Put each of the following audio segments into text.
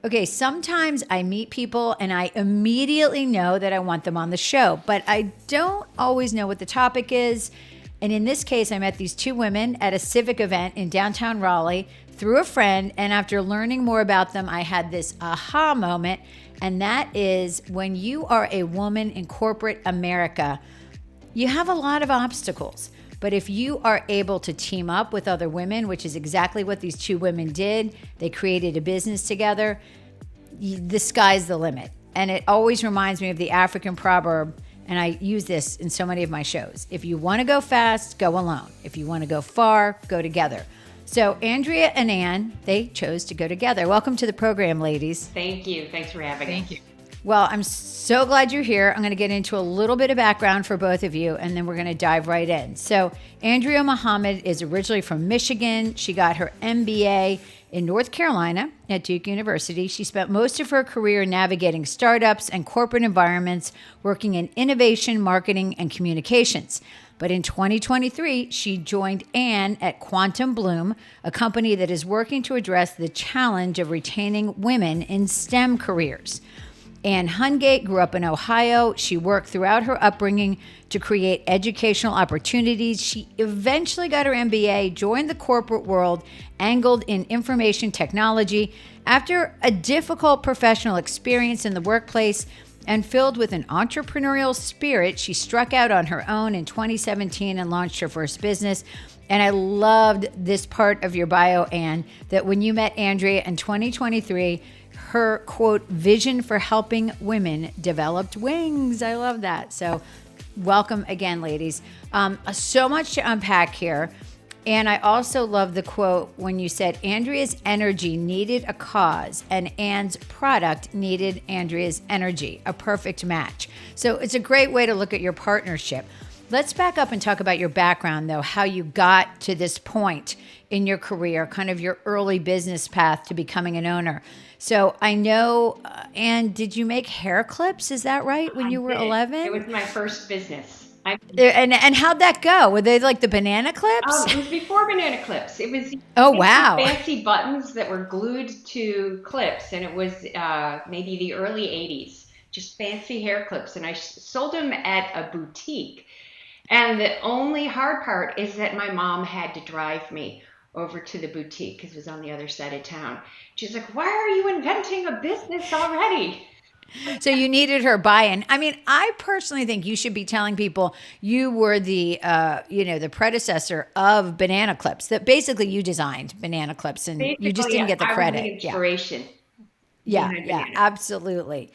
Okay, sometimes I meet people and I immediately know that I want them on the show, but I don't always know what the topic is. And in this case, I met these two women at a civic event in downtown Raleigh through a friend. And after learning more about them, I had this aha moment. And that is when you are a woman in corporate America, you have a lot of obstacles. But if you are able to team up with other women, which is exactly what these two women did, they created a business together, the sky's the limit. And it always reminds me of the African proverb, and I use this in so many of my shows. If you want to go fast, go alone. If you want to go far, go together. So Andrea and Ann, they chose to go together. Welcome to the program, ladies. Thank you. Thanks for having us. Thank you. Well, I'm so glad you're here. I'm going to get into a little bit of background for both of you, and then we're going to dive right in. So, Andrea Mohamed is originally from Michigan. She got her MBA in North Carolina at Duke University. She spent most of her career navigating startups and corporate environments, working in innovation, marketing, and communications. But in 2023, she joined Ann at QuantumBloom, a company that is working to address the challenge of retaining women in STEM careers. Ann Hungate grew up in Ohio. She worked throughout her upbringing to create educational opportunities. She eventually got her MBA, joined the corporate world, angled in information technology. After a difficult professional experience in the workplace and filled with an entrepreneurial spirit, she struck out on her own in 2017 and launched her first business. And I loved this part of your bio, Ann, that when you met Andrea in 2023, her, quote, vision for helping women developed wings. I love that. So welcome again, ladies. So much to unpack here. And I also love the quote when you said Andrea's energy needed a cause and Ann's product needed Andrea's energy, a perfect match. So it's a great way to look at your partnership. Let's back up and talk about your background, though, how you got to this point in your career, kind of your early business path to becoming an owner. So I know, Ann, did you make hair clips? Is that right? When you were 11? It was my first business. And how'd that go? Were they like the banana clips? It was before banana clips. It was Oh, wow. fancy buttons that were glued to clips, and it was maybe the early 80s, just fancy hair clips. And I sold them at a boutique. And the only hard part is that my mom had to drive me over to the boutique because it was on the other side of town. She's like, "Why are you inventing a business already?" So you needed her buy-in. I mean, I personally think you should be telling people you were the, the predecessor of banana clips. That basically you designed banana clips, and you just didn't get the I was credit. the inspiration. Yeah, behind yeah, banana. absolutely.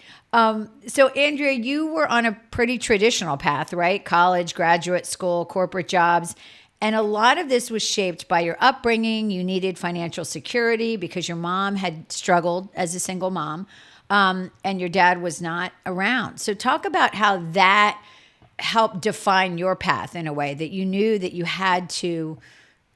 So Andrea, you were on a pretty traditional path, right? College, graduate school, corporate jobs. And a lot of this was shaped by your upbringing. You needed financial security because your mom had struggled as a single mom, and your dad was not around. So talk about how that helped define your path in a way that you knew that you had to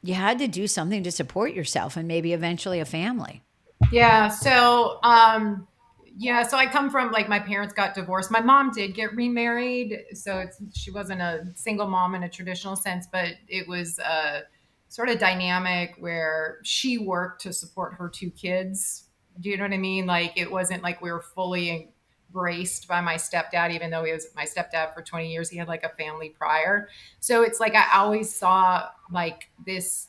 do something to support yourself and maybe eventually a family. Yeah. So I come from, like, my parents got divorced. My mom did get remarried. So she wasn't a single mom in a traditional sense, but it was a sort of dynamic where she worked to support her two kids. Do you know what I mean? Like, it wasn't like we were fully embraced by my stepdad, even though he was my stepdad for 20 years. He had like a family prior. So it's like, I always saw like this.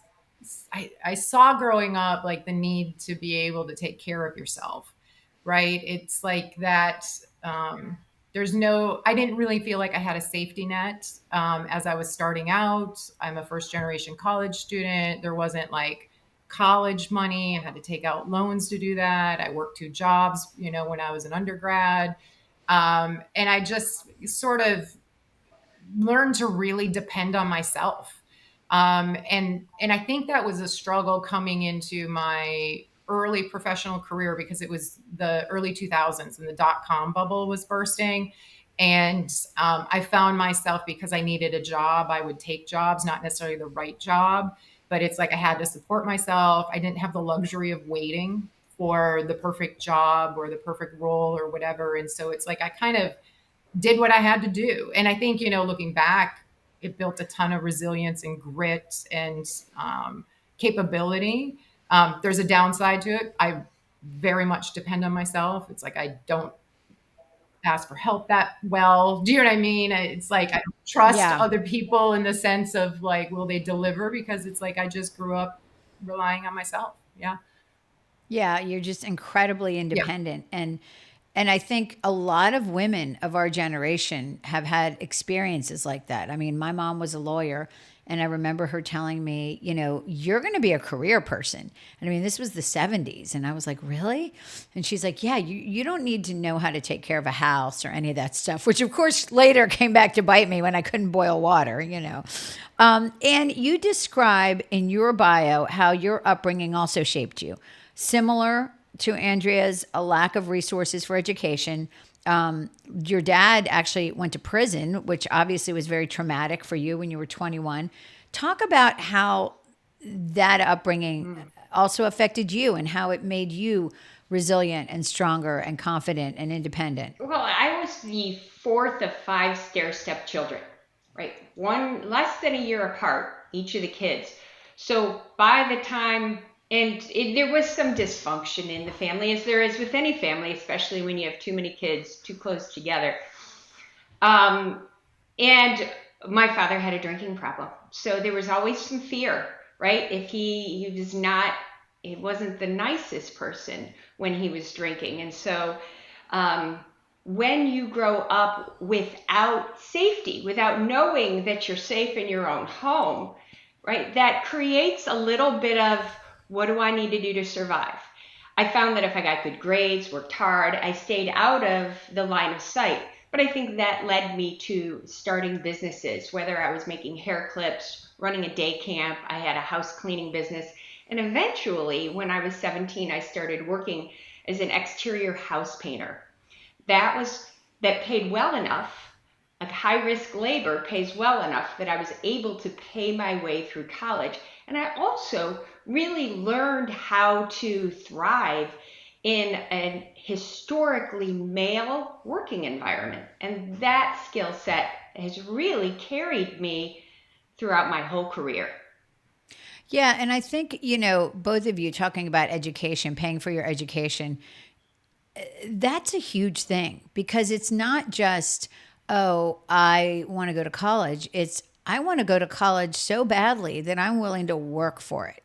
I saw growing up like the need to be able to take care of yourself, right? It's like that. I didn't really feel like I had a safety net as I was starting out. I'm a first generation college student. There wasn't like college money. I had to take out loans to do that. I worked two jobs, when I was an undergrad. And I just sort of learned to really depend on myself. And I think that was a struggle coming into my early professional career because it was the early 2000s and the dot-com bubble was bursting. And I found myself, because I needed a job, I would take jobs, not necessarily the right job, but it's like I had to support myself. I didn't have the luxury of waiting for the perfect job or the perfect role or whatever. And so it's like I kind of did what I had to do. And I think, looking back, it built a ton of resilience and grit and capability. There's a downside to it. I very much depend on myself. It's like I don't ask for help that well. Do you know what I mean? It's like I don't trust Yeah. other people in the sense of like, will they deliver? Because it's like I just grew up relying on myself. Yeah. Yeah, you're just incredibly Yeah. independent, and I think a lot of women of our generation have had experiences like that. I mean, my mom was a lawyer, and I remember her telling me, you're going to be a career person. And I mean, this was the 70s, and I was like, really? And she's like, yeah, you don't need to know how to take care of a house or any of that stuff, which of course later came back to bite me when I couldn't boil water. And you describe in your bio how your upbringing also shaped you. Similar to Andrea's, a lack of resources for education. Your dad actually went to prison, which obviously was very traumatic for you when you were 21. Talk about how that upbringing also affected you and how it made you resilient and stronger and confident and independent. Well, I was the fourth of five stair step children, right? One less than a year apart, each of the kids. So by the time, there was some dysfunction in the family, as there is with any family, especially when you have too many kids too close together. Um, and my father had a drinking problem. So there was always some fear, right? If he was not, he wasn't the nicest person when he was drinking. And so um, when you grow up without safety, without knowing that you're safe in your own home, right, that creates a little bit of what do I need to do to survive? I found that if I got good grades, worked hard, I stayed out of the line of sight. But I think that led me to starting businesses, whether I was making hair clips, running a day camp, I had a house cleaning business. And eventually, when I was 17, I started working as an exterior house painter. That paid well enough. Like high risk labor pays well enough that I was able to pay my way through college. And I also really learned how to thrive in an historically male working environment. And that skill set has really carried me throughout my whole career. Yeah, and I think, both of you talking about education, paying for your education, that's a huge thing because it's not just, oh, I want to go to college. It's, I want to go to college so badly that I'm willing to work for it.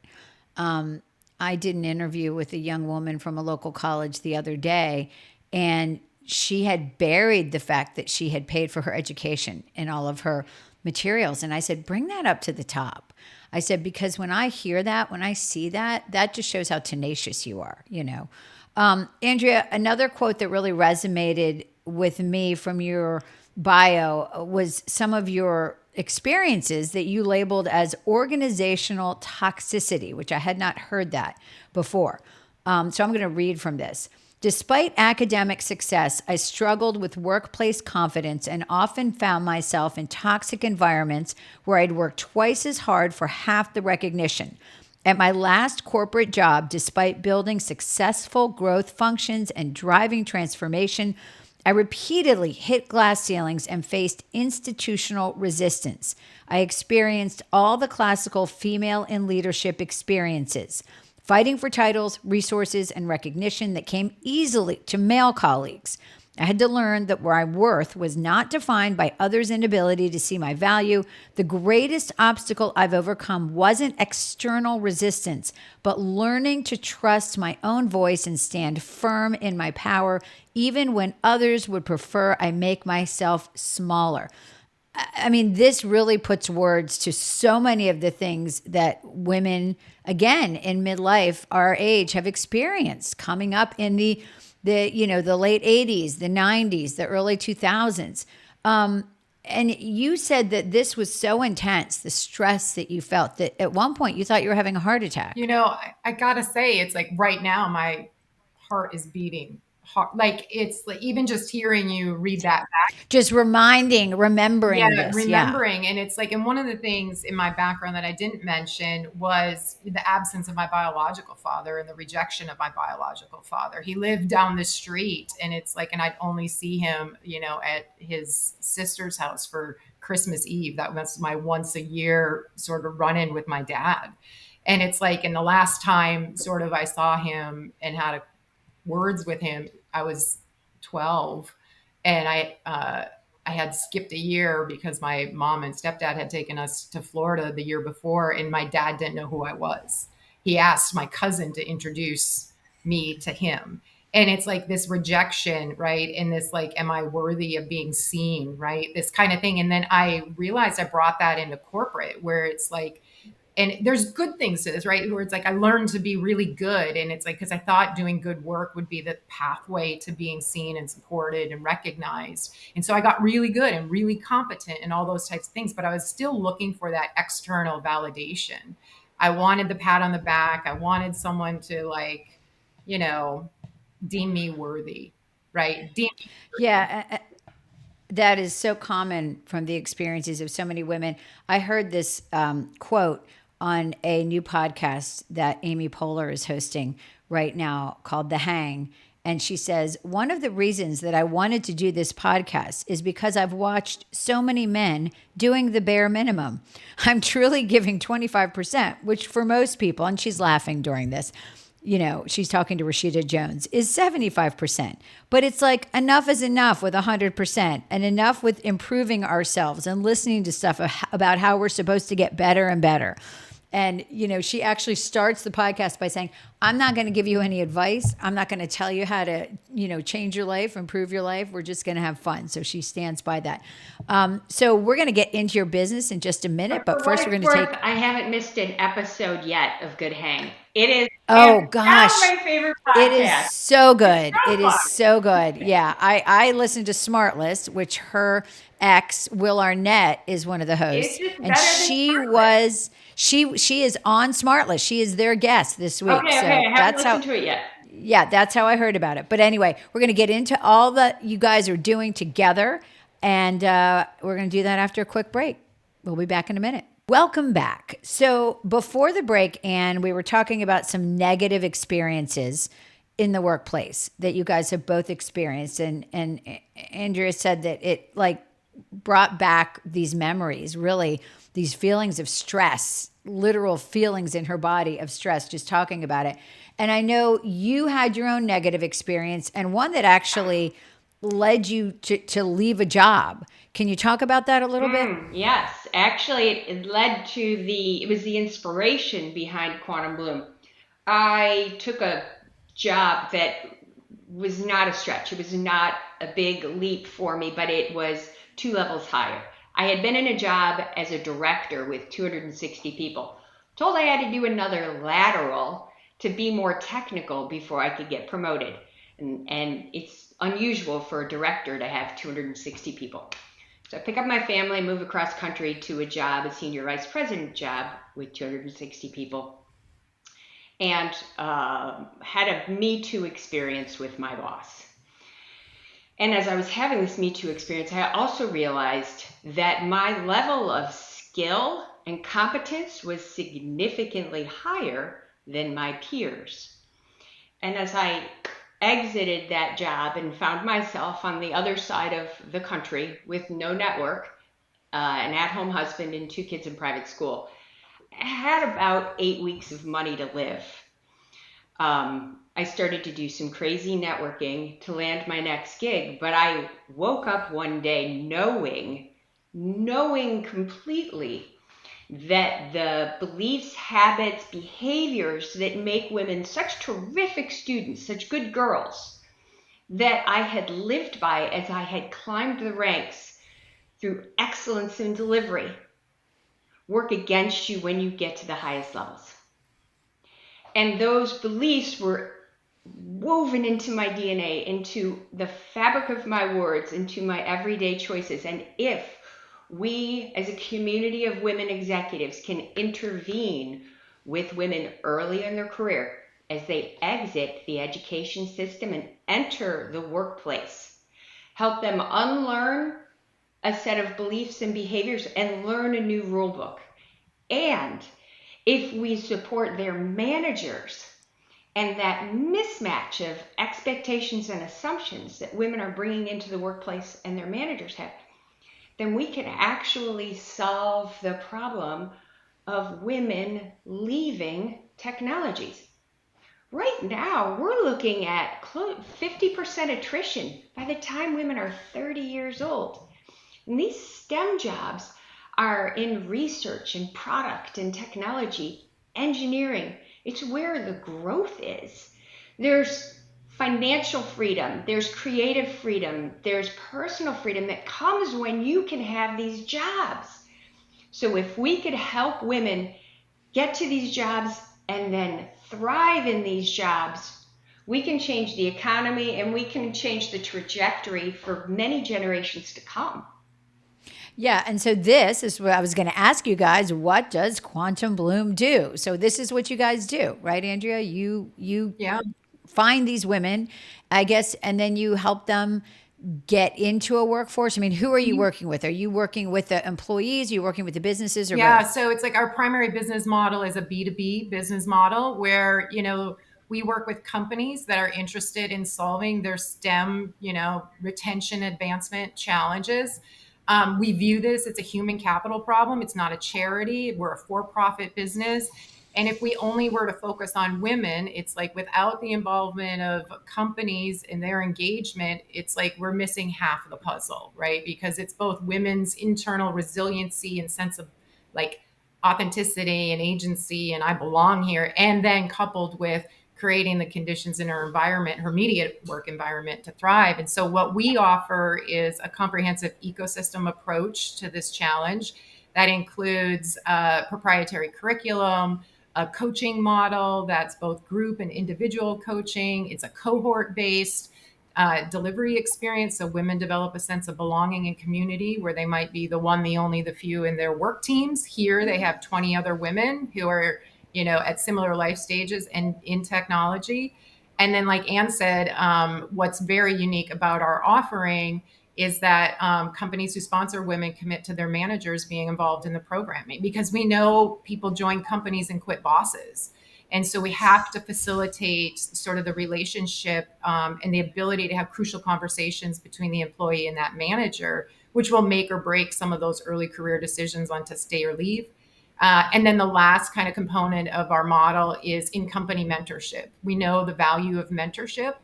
I did an interview with a young woman from a local college the other day, and she had buried the fact that she had paid for her education and all of her materials. And I said, bring that up to the top. I said, because when I hear that, when I see that, that just shows how tenacious you are. Andrea, another quote that really resonated with me from your bio was some of your experiences that you labeled as organizational toxicity, which I had not heard that before. So I'm going to read from this. Despite academic success, I struggled with workplace confidence and often found myself in toxic environments where I'd work twice as hard for half the recognition. At my last corporate job, despite building successful growth functions and driving transformation, I repeatedly hit glass ceilings and faced institutional resistance. I experienced all the classical female in leadership experiences, fighting for titles, resources, and recognition that came easily to male colleagues. I had to learn that where my worth was not defined by others' inability to see my value. The greatest obstacle I've overcome wasn't external resistance, but learning to trust my own voice and stand firm in my power, even when others would prefer I make myself smaller. I mean, this really puts words to so many of the things that women, again, in midlife, our age, have experienced coming up in the late 80s, the 90s, the early 2000s. And you said that this was so intense, the stress that you felt, that at one point you thought you were having a heart attack. I gotta say, it's like right now my heart is beating hard. Like it's like even just hearing you read that. Just remembering Yeah, this. Yeah. remembering. And it's like, and one of the things in my background that I didn't mention was the absence of my biological father and the rejection of my biological father. He lived down the street, and it's like, and I'd only see him, at his sister's house for Christmas Eve. That was my once a year sort of run in with my dad. And it's like, and the last time sort of I saw him and had a words with him. I was 12, and I had skipped a year because my mom and stepdad had taken us to Florida the year before, and my dad didn't know who I was. He asked my cousin to introduce me to him. And it's like this rejection, right? And this like, am I worthy of being seen, right? This kind of thing. And then I realized I brought that into corporate, where it's like, and there's good things to this, right? Where it's like I learned to be really good. And it's like, because I thought doing good work would be the pathway to being seen and supported and recognized. And so I got really good and really competent and all those types of things. But I was still looking for that external validation. I wanted the pat on the back. I wanted someone to like, you know, deem me worthy, right? Deem me worthy. Yeah, that is so common from the experiences of so many women. I heard this quote on a new podcast that Amy Poehler is hosting right now called The Hang. And she says, one of the reasons that I wanted to do this podcast is because I've watched so many men doing the bare minimum. I'm truly giving 25%, which for most people, and she's laughing during this, she's talking to Rashida Jones, is 75%. But it's like enough is enough with 100%, and enough with improving ourselves and listening to stuff about how we're supposed to get better and better. And, she actually starts the podcast by saying, I'm not going to give you any advice. I'm not going to tell you how to, change your life, improve your life. We're just going to have fun. So she stands by that. So we're going to get into your business in just a minute. But For what first, we're it's going to worth, take. I haven't missed an episode yet of Good Hang. It is Oh, hands down gosh. my favorite It is podcast. so It's good. so It is fun. so good. Yeah. I listened to Smartless, which her ex, Will Arnett, is one of the It's hosts. just And better than she Smartless. was she is on Smartless. She is their guest this week. Okay, So I haven't that's listened how to it yet. yeah, that's how I heard about it. But anyway, we're going to get into all that you guys are doing together. And we're going to do that after a quick break. We'll be back in a minute. Welcome back. So before the break, Anne, we were talking about some negative experiences in the workplace that you guys have both experienced. And Andrea said that it like brought back these memories, really, these feelings of stress, literal feelings in her body of stress, just talking about it. And I know you had your own negative experience and one that actually led you to leave a job. Can you talk about that a little bit? Yes, actually, it led to it was the inspiration behind QuantumBloom. I took a job that was not a stretch. It was not a big leap for me, but it was 2 levels higher. I had been in a job as a director with 260 people. Told I had to do another lateral to be more technical before I could get promoted. And it's unusual for a director to have 260 people. So I pick up my family, move across country to a job, a senior vice president job with 260 people, and had a Me Too experience with my boss. And as I was having this Me Too experience, I also realized that my level of skill and competence was significantly higher than my peers. And as I exited that job and found myself on the other side of the country with no network, an at-home husband and 2 kids in private school, I had about 8 weeks of money to live. I started to do some crazy networking to land my next gig, but I woke up one day knowing completely that the beliefs, habits, behaviors that make women such terrific students, such good girls, that I had lived by as I had climbed the ranks through excellence in delivery, work against you when you get to the highest levels. And those beliefs were woven into my DNA, into the fabric of my words, into my everyday choices. And if we, as a community of women executives, can intervene with women early in their career as they exit the education system and enter the workplace, help them unlearn a set of beliefs and behaviors and learn a new rule book. And if we support their managers and that mismatch of expectations and assumptions that women are bringing into the workplace and their managers have, then we can actually solve the problem of women leaving technologies. Right now, we're looking at 50% attrition by the time women are 30 years old. And these STEM jobs are in research and product and technology, engineering. It's where the growth is. There's financial freedom, there's creative freedom, there's personal freedom that comes when you can have these jobs. So if we could help women get to these jobs and then thrive in these jobs, we can change the economy and we can change the trajectory for many generations to come. Yeah, and so this is what I was going to ask you guys. What does QuantumBloom do? So this is what you guys do, right, Andrea? You Yeah. find these women, I guess, and then you help them get into a workforce. I mean, who are you working with? Are you working with the employees? Are you working with the businesses, or Yeah, both? so it's like our primary business model is a B2B business model where, we work with companies that are interested in solving their STEM, retention advancement challenges. We view this, it's a human capital problem. It's not a charity. We're a for-profit business. And if we only were to focus on women, it's like without the involvement of companies and their engagement, it's like we're missing half of the puzzle, right? Because it's both women's internal resiliency and sense of like authenticity and agency and I belong here, and then coupled with creating the conditions in her environment, her immediate work environment, to thrive. And so what we offer is a comprehensive ecosystem approach to this challenge that includes proprietary curriculum, a coaching model that's both group and individual coaching. It's a cohort based delivery experience. So women develop a sense of belonging and community where they might be the one, the only, the few in their work teams. Here they have 20 other women who are, at similar life stages and in technology. And then, like Anne said, what's very unique about our offering is that companies who sponsor women commit to their managers being involved in the programming, because we know people join companies and quit bosses. And so we have to facilitate sort of the relationship and the ability to have crucial conversations between the employee and that manager, which will make or break some of those early career decisions on to stay or leave. And then the last kind of component of our model is in-company mentorship. We know the value of mentorship.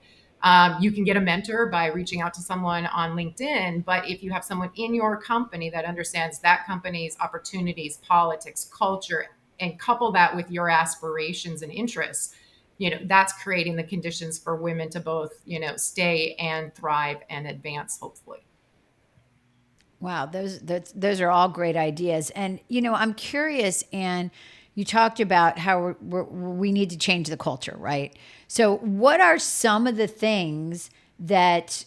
You can get a mentor by reaching out to someone on LinkedIn, but if you have someone in your company that understands that company's opportunities, politics, culture, and couple that with your aspirations and interests, that's creating the conditions for women to both, stay and thrive and advance, hopefully. Wow, those are all great ideas. And I'm curious, and you talked about how we need to change the culture, right? So, what are some of the things that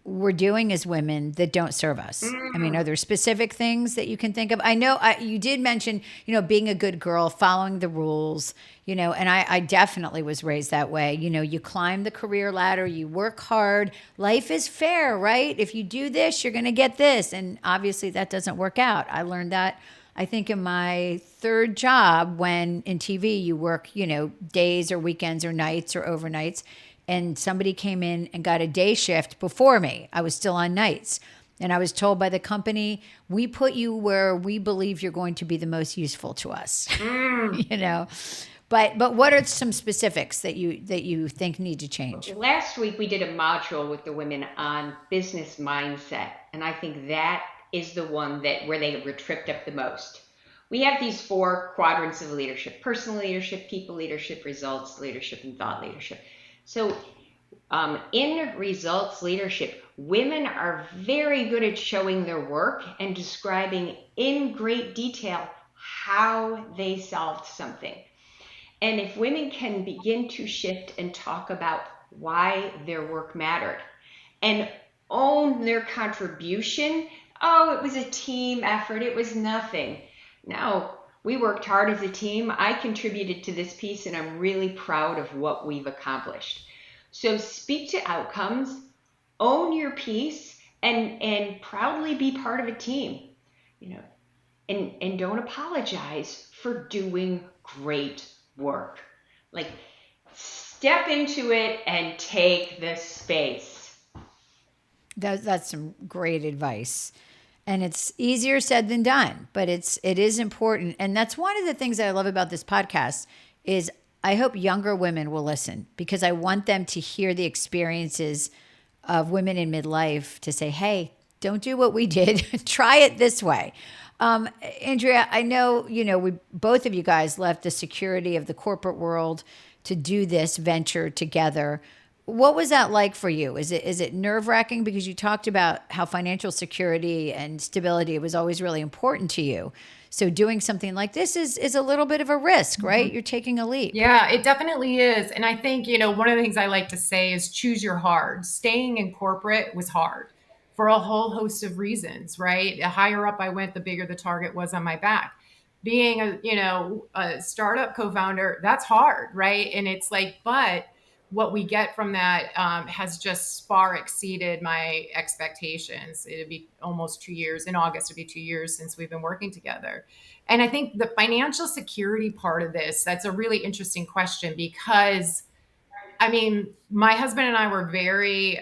we're doing as women that don't serve us? I mean, are there specific things that you can think of? I know you did mention, being a good girl, following the rules, and I definitely was raised that way. You climb the career ladder, you work hard. Life is fair, right? If you do this, you're going to get this. And obviously that doesn't work out. I learned that, I think, in my third job, when in TV you work, days or weekends or nights or overnights. And somebody came in and got a day shift before me. I was still on nights. And I was told by the company, we put you where we believe you're going to be the most useful to us. But what are some specifics that you think need to change? Last week we did a module with the women on business mindset, and I think that is the one where they were tripped up the most. We have these 4 quadrants of leadership: personal leadership, people leadership, results leadership, and thought leadership. So in results leadership, women are very good at showing their work and describing in great detail how they solved something. And if women can begin to shift and talk about why their work mattered and own their contribution, it was a team effort, it was nothing. No, we worked hard as a team. I contributed to this piece and I'm really proud of what we've accomplished. So speak to outcomes, own your piece, and proudly be part of a team, and don't apologize for doing great work. Like, step into it and take the space. That's some great advice. And it's easier said than done, but it is important. And that's one of the things that I love about this podcast is I hope younger women will listen because I want them to hear the experiences of women in midlife to say, hey, don't do what we did. Try it this way. Andrea, I know, we both of you guys left the security of the corporate world to do this venture together. What was that like for you? Is it nerve wracking because you talked about how financial security and stability was always really important to you? So doing something like this is a little bit of a risk, right? You're taking a leap. Yeah, it definitely is. And I think, one of the things I like to say is choose your hard. Staying in corporate was hard for a whole host of reasons, right? The higher up I went, the bigger the target was on my back. Being a startup co-founder, that's hard, right? And it's like, but what we get from that has just far exceeded my expectations. It'd be almost 2 years. In August, it'd be 2 years since we've been working together. And I think the financial security part of this, that's a really interesting question because, I mean, my husband and I were very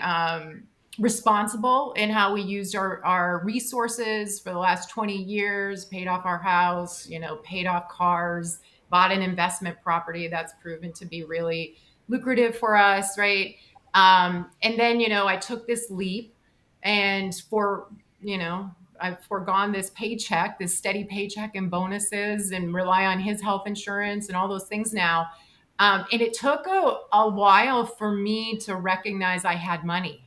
responsible in how we used our resources for the last 20 years, paid off our house, paid off cars, bought an investment property that's proven to be really lucrative for us, right? And then, I took this leap and I've foregone this paycheck, this steady paycheck and bonuses and rely on his health insurance and all those things now. And it took a while for me to recognize I had money,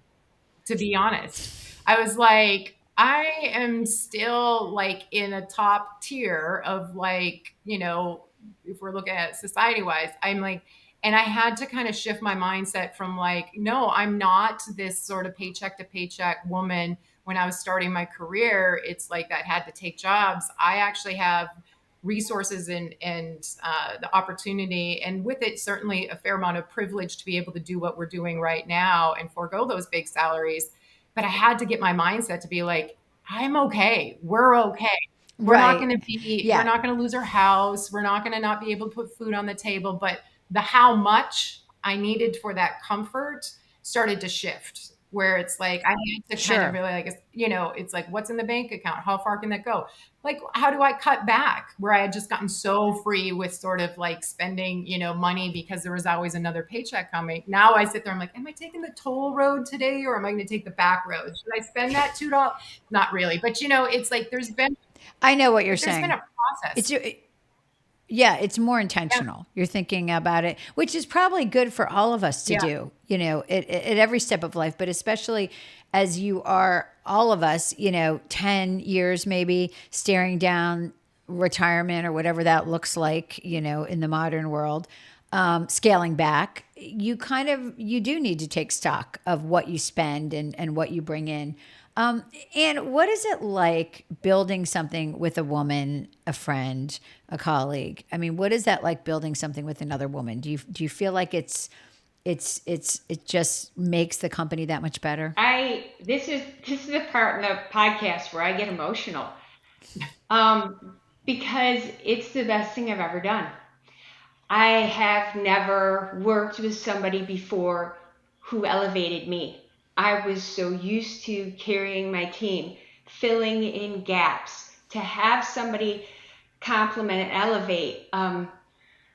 to be honest. I was like, I am still like in a top tier of like, if we're looking at society wise, I'm like, and I had to kind of shift my mindset from like, no, I'm not this sort of paycheck to paycheck woman. When I was starting my career, it's like that had to take jobs. I actually have resources and the opportunity, and with it certainly a fair amount of privilege to be able to do what we're doing right now and forego those big salaries. But I had to get my mindset to be like, I'm okay, we're okay, Right. we're Yeah. not going to lose our house, we're not going to not be able to put food on the table. But the how much I needed for that comfort started to shift, where it's like I had to kind of Sure. really like, it's like, what's in the bank account, how far can that go, like how do I cut back where I had just gotten so free with sort of like spending, money because there was always another paycheck coming. Now I sit there, I'm like, am I taking the toll road today or am I going to take the back road? Should I spend that $2? Not really, but it's like I know what you're there's been saying. a process. It's Yeah, it's more Yeah, intentional. You're thinking about it, which is probably good for all of us to yeah, do, at every step of life, but especially as you are, all of us, 10 years maybe staring down retirement or whatever that looks like, in the modern world, scaling back, you do need to take stock of what you spend and what you bring in. And what is it like building something with a woman, a friend, a colleague? I mean, what is that like building something with another woman? Do you feel like it just makes the company that much better? This is the part in the podcast where I get emotional. Because it's the best thing I've ever done. I have never worked with somebody before who elevated me. I was so used to carrying my team, filling in gaps. To have somebody compliment and elevate.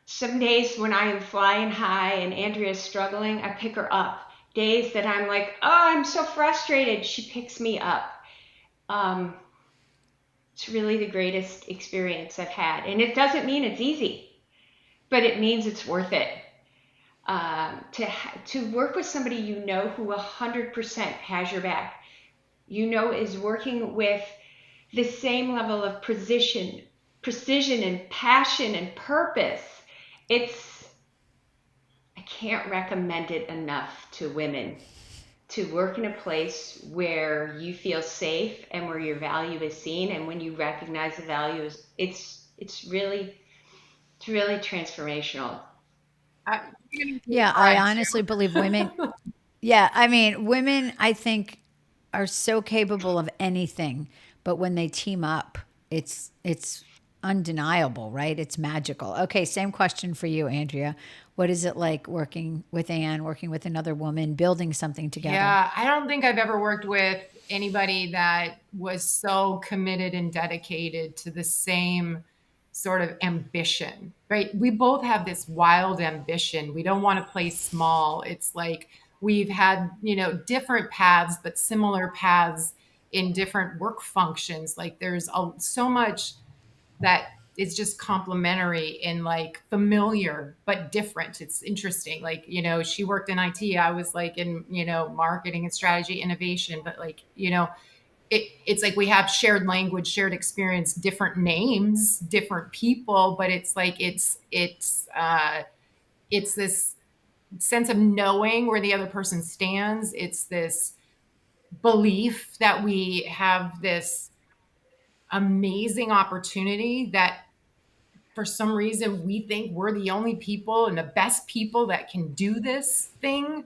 Some days when I am flying high and Andrea's struggling, I pick her up. Days that I'm like, oh, I'm so frustrated, she picks me up. Um, it's really the greatest experience I've had. And it doesn't mean it's easy, but it means it's worth it. To work with somebody who 100% has your back, is working with the same level of precision and passion and purpose. It's I can't recommend it enough to women to work in a place where you feel safe and where your value is seen, and when you recognize the value is it's really transformational. you're gonna make me Yeah, I cry honestly believe women. Yeah, I mean, women, I think, are so capable of anything, but when they team up, it's undeniable, right? It's magical. Okay, same question for you, Andrea. What is it like working with Anne, working with another woman, building something together? Yeah, I don't think I've ever worked with anybody that was so committed and dedicated to the same sort of ambition, right? We both have this wild ambition. We don't want to play small. It's like we've had, different paths, but similar paths in different work functions. Like there's so much that is just complementary and like familiar but different. It's interesting. Like, she worked in IT. I was like in, marketing and strategy innovation, but like, it's like we have shared language, shared experience, different names, different people, but it's like it's this sense of knowing where the other person stands. It's this belief that we have this amazing opportunity that for some reason we think we're the only people and the best people that can do this thing.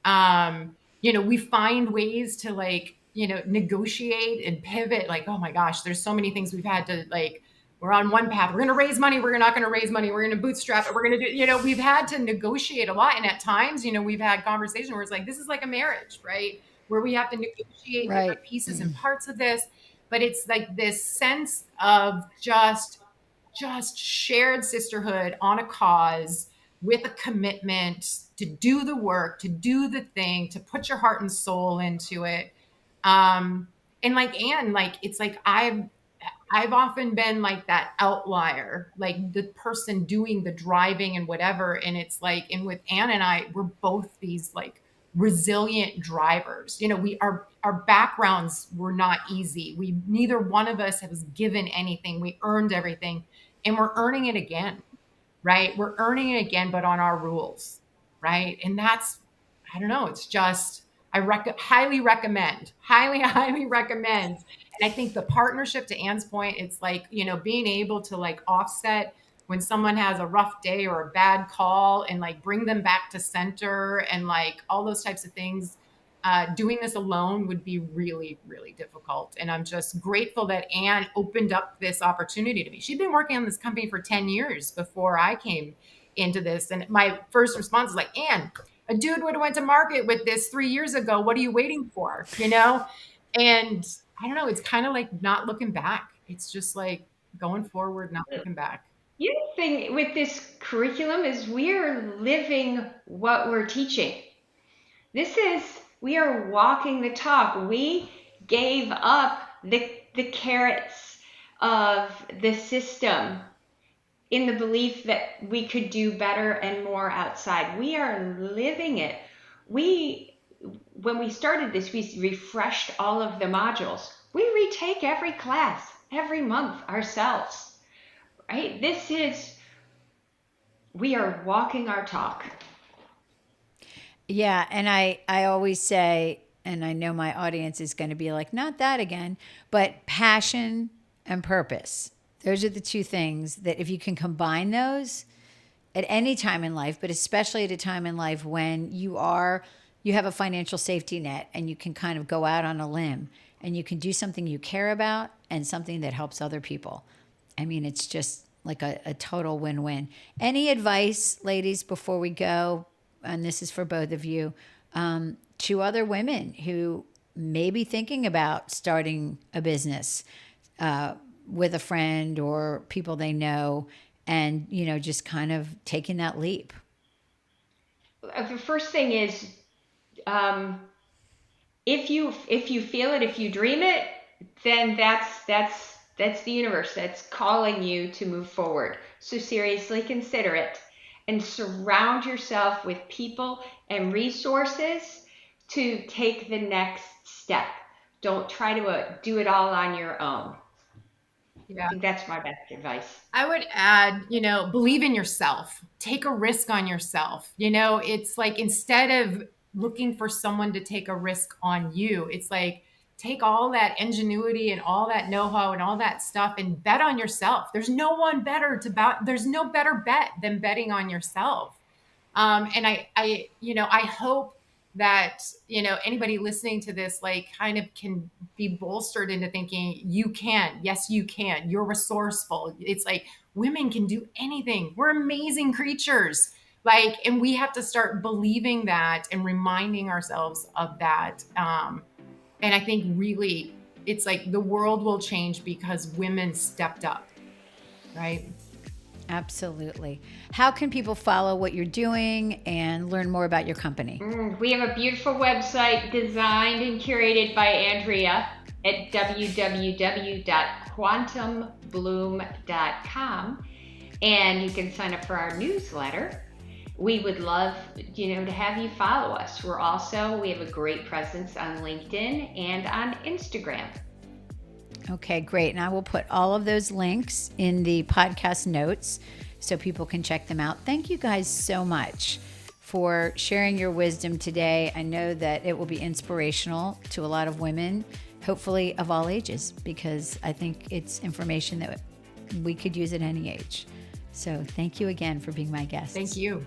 We find ways to like, negotiate and pivot. Like, oh my gosh, there's so many things we've had to like, we're on one path. We're going to raise money. We're not going to raise money. We're going to bootstrap it. We're going to do, we've had to negotiate a lot. And at times, we've had conversation where it's like, this is like a marriage, right? Where we have to negotiate different Right. pieces and parts of this. But it's like this sense of just shared sisterhood on a cause with a commitment to do the work, to do the thing, to put your heart and soul into it. And like Anne, like it's like I've often been like that outlier, like the person doing the driving and whatever. And it's like, and with Anne and I, we're both these like resilient drivers. Our backgrounds were not easy. Neither one of us has given anything. We earned everything, and we're earning it again, right? We're earning it again, but on our rules, right? And that's, I don't know, it's just, highly recommend, highly recommend. And I think the partnership, to Anne's point, it's like, being able to like offset when someone has a rough day or a bad call and like bring them back to center and like all those types of things. Doing this alone would be really, really difficult. And I'm just grateful that Anne opened up this opportunity to me. She'd been working on this company for 10 years before I came into this. And my first response is like, Anne, a dude would have went to market with this 3 years ago. What are you waiting for? And I don't know, it's kind of like not looking back. It's just like going forward, not looking back. The other thing with this curriculum is we are living what we're teaching. We are walking the talk. We gave up the carrots of the system in the belief that we could do better and more outside. We are living it. When we started this, we refreshed all of the modules. We retake every class every month ourselves, right? We are walking our talk. Yeah, and I always say, and I know my audience is going to be like, not that again, but passion and purpose. Those are the two things that if you can combine those at any time in life, but especially at a time in life when you have a financial safety net and you can kind of go out on a limb and you can do something you care about and something that helps other people. I mean, it's just like a total win-win. Any advice, ladies, before we go, and this is for both of you, to other women who may be thinking about starting a business with a friend or people they know and, just kind of taking that leap? The first thing is, if you feel it, if you dream it, then that's the universe that's calling you to move forward. So seriously consider it and surround yourself with people and resources to take the next step. Don't try to do it all on your own. Yeah. I think that's my best advice. I would add, believe in yourself. Take a risk on yourself. It's like instead of looking for someone to take a risk on you, it's like take all that ingenuity and all that know-how and all that stuff and bet on yourself. There's there's no better bet than betting on yourself. And I hope that, anybody listening to this, like kind of can be bolstered into thinking yes, you can, you're resourceful. It's like women can do anything. We're amazing creatures. Like, and we have to start believing that and reminding ourselves of that. And I think really it's like the world will change because women stepped up. right? Absolutely. How can people follow what you're doing and learn more about your company? We have a beautiful website designed and curated by Andrea at www.quantumbloom.com, and you can sign up for our newsletter. We would love, to have you follow us. We have a great presence on LinkedIn and on Instagram. Okay, great. And I will put all of those links in the podcast notes so people can check them out. Thank you guys so much for sharing your wisdom today. I know that it will be inspirational to a lot of women, hopefully of all ages, because I think it's information that we could use at any age. So thank you again for being my guest. Thank you.